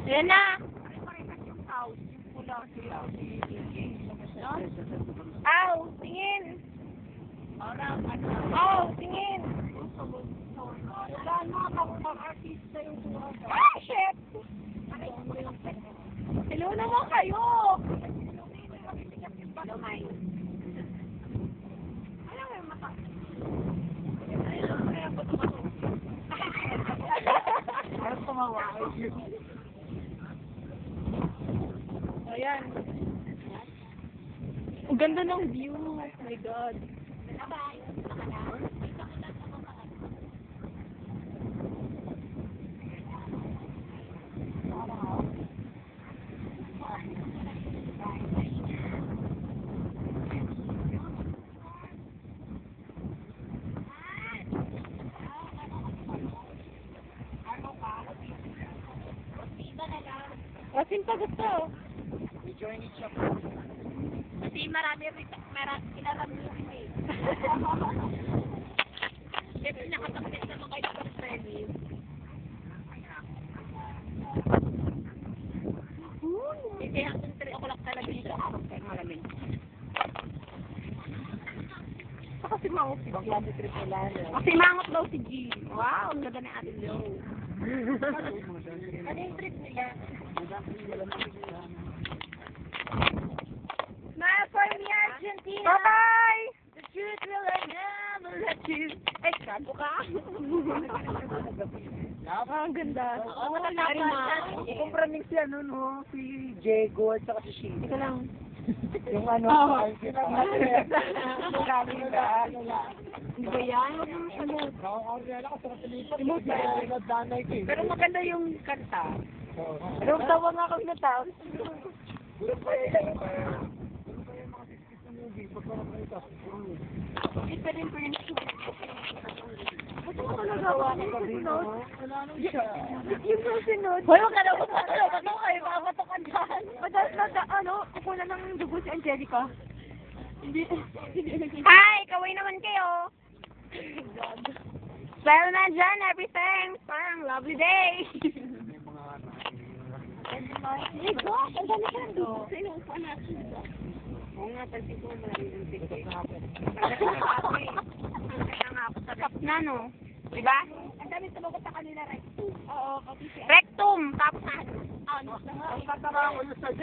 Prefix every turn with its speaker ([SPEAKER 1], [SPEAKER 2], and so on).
[SPEAKER 1] Ayan na. Aw, tingin. Aw, tingin. Ah, shit. Hello naman kayo. Ayan. Ang ganda ng view. Oh my God. Asin pa gusto.
[SPEAKER 2] Join each up.
[SPEAKER 1] Kasi marami kinarami yung eh. Siyempre nakatapit naman kayo sa service. Kasi hanggang 3 o'clock talaga dito ako kaya malamig.
[SPEAKER 2] Kasi mangot si Bang Lami Trip nila.
[SPEAKER 1] Kasi mangot daw si G. Wow, ang ganda ni Ate Lo. Ano yung trip nila? Smile for me, Argentina!
[SPEAKER 2] Bye-bye!
[SPEAKER 1] The truth will never let you... Ay, sago ka! Ang ganda. Oo,
[SPEAKER 2] Kumpraming si ano, no? Si Diego at saka si Sheila.
[SPEAKER 1] Ito lang.
[SPEAKER 2] Yung ano,
[SPEAKER 1] Hindi ba yan? Huwag mo masagot. Pero maganda yung kanta.
[SPEAKER 2] Pero tawa nga kami na tao.
[SPEAKER 1] Ito rin po yung ba't mo nagawa ng susunod? Yung susunod? Hoy, huwag ka na magpapalog. Ano kayo? Makapatokan dyan. Madalas na, kukunan ng dugo si Angelica. Hi! Kaway naman kayo. Well na dyan, everything. Parang lovely day. Hey, gosh, ang dami ka doon. Sino ang panasin ba? Oo nga, pansin ko maraming ang TikTok na ako. Kaya nga ako sa cup na, no? Diba? Ang dami sumagot sa kanila, rectum. Oo, kasi siya. Rectum! Tapos na, ano? Ang tatara ko yung sa